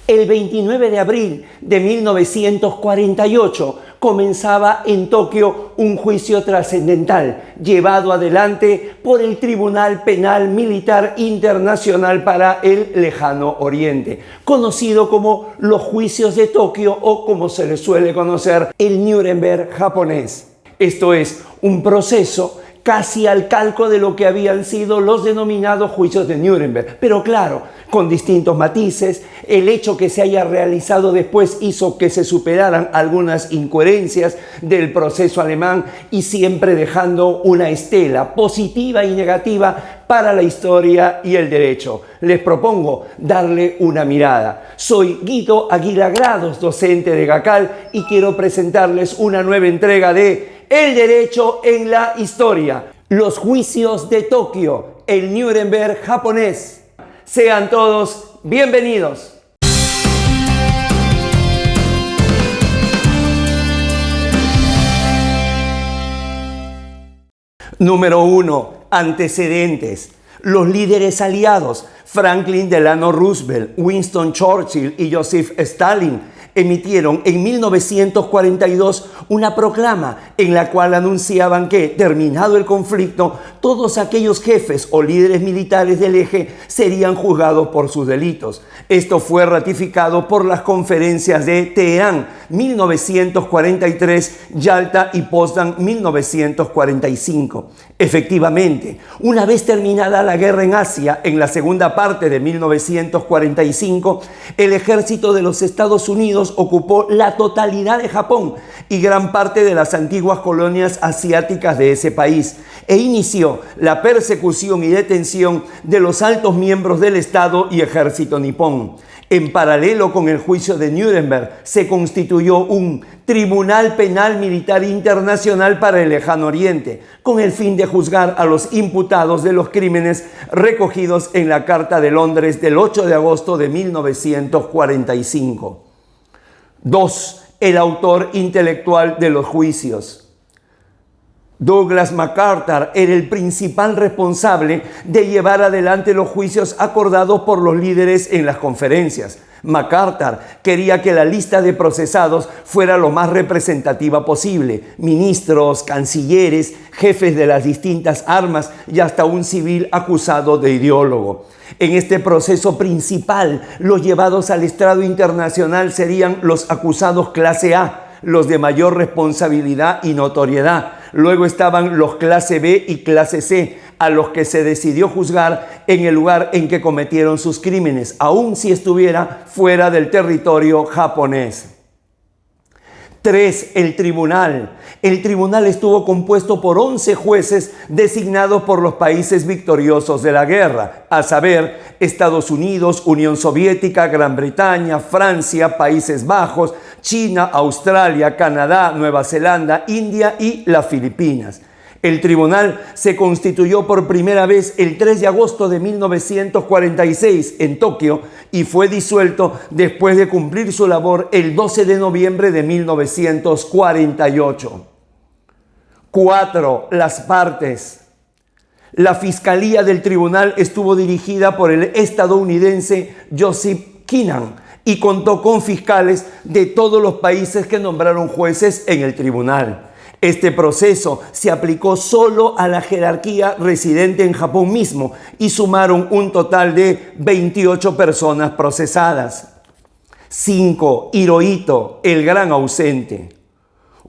El 29 de abril de 1948 comenzaba en Tokio un juicio trascendental llevado adelante por el Tribunal Penal Militar Internacional para el Lejano Oriente, conocido como los Juicios de Tokio o como se le suele conocer, el Nuremberg japonés. Esto es un proceso casi al calco de lo que habían sido los denominados juicios de Nuremberg, pero claro, con distintos matices. El hecho que se haya realizado después hizo que se superaran algunas incoherencias del proceso alemán y siempre dejando una estela positiva y negativa para la historia y el derecho. Les propongo darle una mirada. Soy Guido Aguilar Grados, docente de GACAL, y quiero presentarles una nueva entrega de El Derecho en la Historia, los juicios de Tokio, el Nuremberg japonés. Sean todos bienvenidos. Número 1. Antecedentes. Los líderes aliados, Franklin Delano Roosevelt, Winston Churchill y Joseph Stalin, emitieron en 1942 una proclama en la cual anunciaban que, terminado el conflicto, todos aquellos jefes o líderes militares del eje serían juzgados por sus delitos. Esto fue ratificado por las conferencias de Teherán 1943, Yalta y Potsdam 1945. Efectivamente, una vez terminada la guerra en Asia, en la segunda parte de 1945, el ejército de los Estados Unidos ocupó la totalidad de Japón y gran parte de las antiguas colonias asiáticas de ese país e inició la persecución y detención de los altos miembros del Estado y ejército nipón. En paralelo con el juicio de Nuremberg, se constituyó un Tribunal Penal Militar Internacional para el Lejano Oriente, con el fin de juzgar a los imputados de los crímenes recogidos en la Carta de Londres del 8 de agosto de 1945. 2. El autor intelectual de los juicios. Douglas MacArthur era el principal responsable de llevar adelante los juicios acordados por los líderes en las conferencias. MacArthur quería que la lista de procesados fuera lo más representativa posible: ministros, cancilleres, jefes de las distintas armas y hasta un civil acusado de ideólogo. En este proceso principal, los llevados al estrado internacional serían los acusados clase A, los de mayor responsabilidad y notoriedad. Luego estaban los clase B y clase C, a los que se decidió juzgar en el lugar en que cometieron sus crímenes, aun si estuviera fuera del territorio japonés. 3. El tribunal. El tribunal estuvo compuesto por 11 jueces designados por los países victoriosos de la guerra, a saber, Estados Unidos, Unión Soviética, Gran Bretaña, Francia, Países Bajos, China, Australia, Canadá, Nueva Zelanda, India y las Filipinas. El tribunal se constituyó por primera vez el 3 de agosto de 1946 en Tokio y fue disuelto después de cumplir su labor el 12 de noviembre de 1948. 4. Las partes. La fiscalía del tribunal estuvo dirigida por el estadounidense Joseph Keenan y contó con fiscales de todos los países que nombraron jueces en el tribunal. Este proceso se aplicó solo a la jerarquía residente en Japón mismo y sumaron un total de 28 personas procesadas. 5. Hirohito, el gran ausente.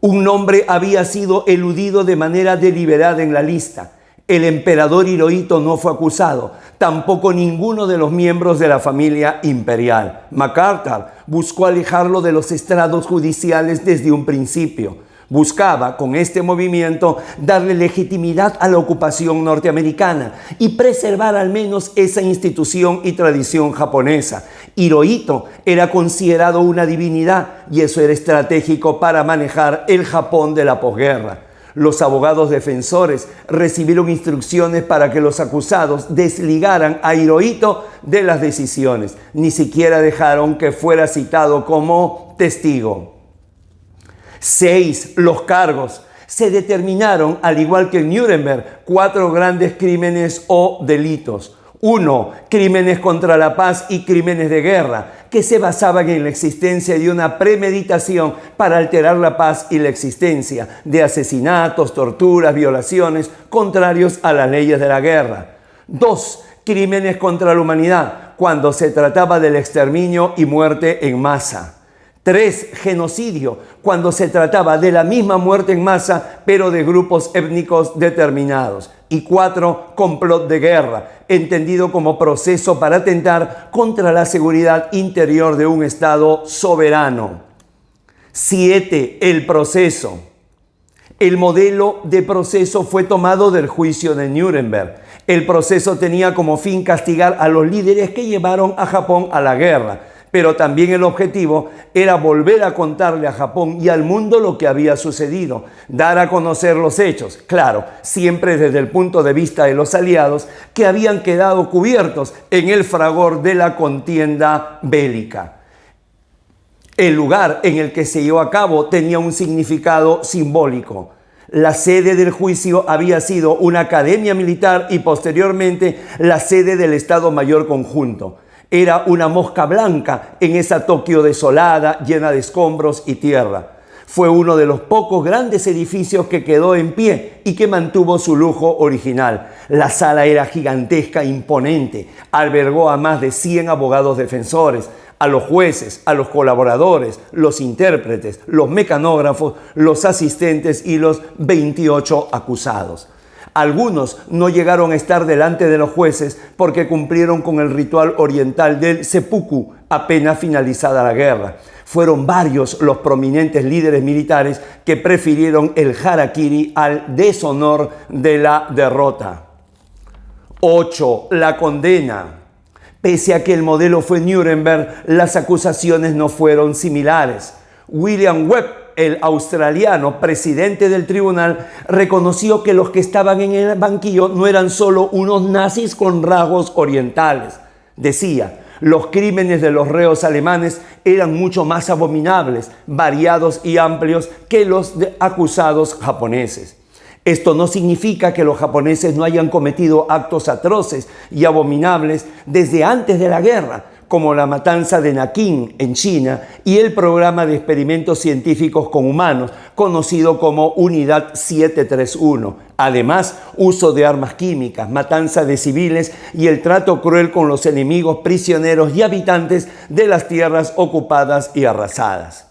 Un nombre había sido eludido de manera deliberada en la lista. El emperador Hirohito no fue acusado, tampoco ninguno de los miembros de la familia imperial. MacArthur buscó alejarlo de los estrados judiciales desde un principio. Buscaba con este movimiento darle legitimidad a la ocupación norteamericana y preservar al menos esa institución y tradición japonesa. Hirohito era considerado una divinidad y eso era estratégico para manejar el Japón de la posguerra. Los abogados defensores recibieron instrucciones para que los acusados desligaran a Hirohito de las decisiones. Ni siquiera dejaron que fuera citado como testigo. 6. Los cargos. Se determinaron, al igual que en Nuremberg, 4 grandes crímenes o delitos. Uno, crímenes contra la paz y crímenes de guerra, que se basaban en la existencia de una premeditación para alterar la paz y la existencia de asesinatos, torturas, violaciones contrarios a las leyes de la guerra. Dos, crímenes contra la humanidad, cuando se trataba del exterminio y muerte en masa. 3. Genocidio, cuando se trataba de la misma muerte en masa, pero de grupos étnicos determinados. Y 4. Complot de guerra, entendido como proceso para atentar contra la seguridad interior de un Estado soberano. 7. El proceso. El modelo de proceso fue tomado del juicio de Nuremberg. El proceso tenía como fin castigar a los líderes que llevaron a Japón a la guerra, pero también el objetivo era volver a contarle a Japón y al mundo lo que había sucedido, dar a conocer los hechos, claro, siempre desde el punto de vista de los aliados que habían quedado cubiertos en el fragor de la contienda bélica. El lugar en el que se llevó a cabo tenía un significado simbólico. La sede del juicio había sido una academia militar y posteriormente la sede del Estado Mayor Conjunto. Era una mosca blanca en esa Tokio desolada, llena de escombros y tierra. Fue uno de los pocos grandes edificios que quedó en pie y que mantuvo su lujo original. La sala era gigantesca, imponente. Albergó a más de 100 abogados defensores, a los jueces, a los colaboradores, los intérpretes, los mecanógrafos, los asistentes y los 28 acusados. Algunos no llegaron a estar delante de los jueces porque cumplieron con el ritual oriental del seppuku apenas finalizada la guerra. Fueron varios los prominentes líderes militares que prefirieron el harakiri al deshonor de la derrota. 8. La condena. Pese a que el modelo fue Nuremberg, las acusaciones no fueron similares. William Webb, el australiano presidente del tribunal, reconoció que los que estaban en el banquillo no eran solo unos nazis con rasgos orientales. Decía, los crímenes de los reos alemanes eran mucho más abominables, variados y amplios que los acusados japoneses. Esto no significa que los japoneses no hayan cometido actos atroces y abominables desde antes de la guerra, como la matanza de Nankín en China y el programa de experimentos científicos con humanos, conocido como Unidad 731. Además, uso de armas químicas, matanza de civiles y el trato cruel con los enemigos, prisioneros y habitantes de las tierras ocupadas y arrasadas.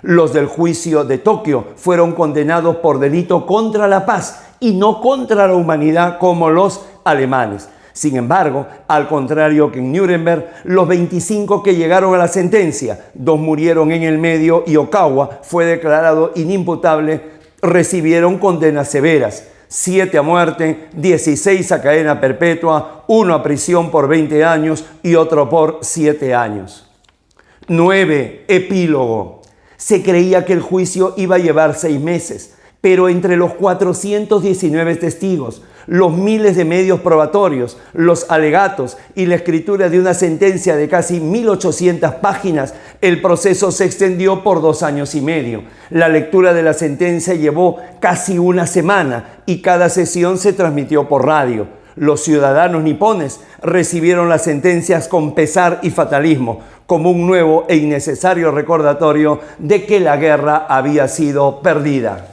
Los del juicio de Tokio fueron condenados por delito contra la paz y no contra la humanidad como los alemanes. Sin embargo, al contrario que en Nuremberg, los 25 que llegaron a la sentencia, 2 murieron en el medio y Okawa fue declarado inimputable, recibieron condenas severas. 7 a muerte, 16 a cadena perpetua, 1 a prisión por 20 años y otro por 7 años. 9. Epílogo. Se creía que el juicio iba a llevar 6 meses, pero entre los 419 testigos, los miles de medios probatorios, los alegatos y la escritura de una sentencia de casi 1.800 páginas, el proceso se extendió por 2 años y medio. La lectura de la sentencia llevó casi una semana y cada sesión se transmitió por radio. Los ciudadanos nipones recibieron las sentencias con pesar y fatalismo, como un nuevo e innecesario recordatorio de que la guerra había sido perdida.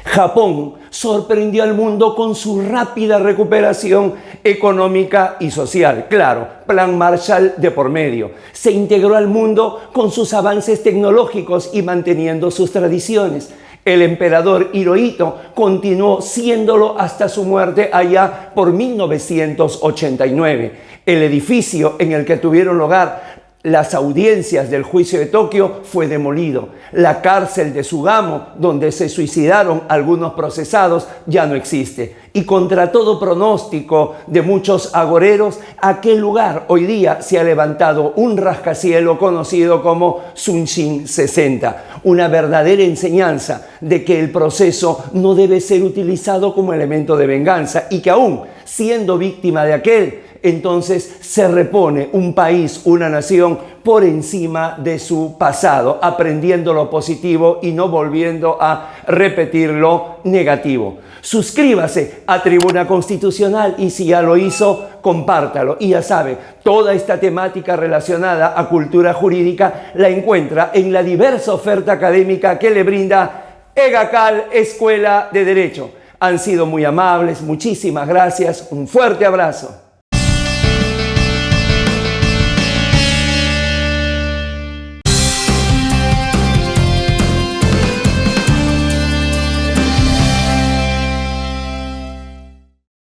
Japón sorprendió al mundo con su rápida recuperación económica y social. Claro, Plan Marshall de por medio. Se integró al mundo con sus avances tecnológicos y manteniendo sus tradiciones. El emperador Hirohito continuó siéndolo hasta su muerte allá por 1989. El edificio en el que tuvieron lugar las audiencias del juicio de Tokio fue demolido. La cárcel de Sugamo, donde se suicidaron algunos procesados, ya no existe. Y contra todo pronóstico de muchos agoreros, aquel lugar hoy día se ha levantado un rascacielos conocido como Sunshin 60. Una verdadera enseñanza de que el proceso no debe ser utilizado como elemento de venganza y que aún siendo víctima de aquel, entonces se repone un país, una nación por encima de su pasado, aprendiendo lo positivo y no volviendo a repetir lo negativo. Suscríbase a Tribuna Constitucional y si ya lo hizo, compártalo. Y ya sabe, toda esta temática relacionada a cultura jurídica la encuentra en la diversa oferta académica que le brinda EGACAL, Escuela de Derecho. Han sido muy amables, muchísimas gracias, un fuerte abrazo.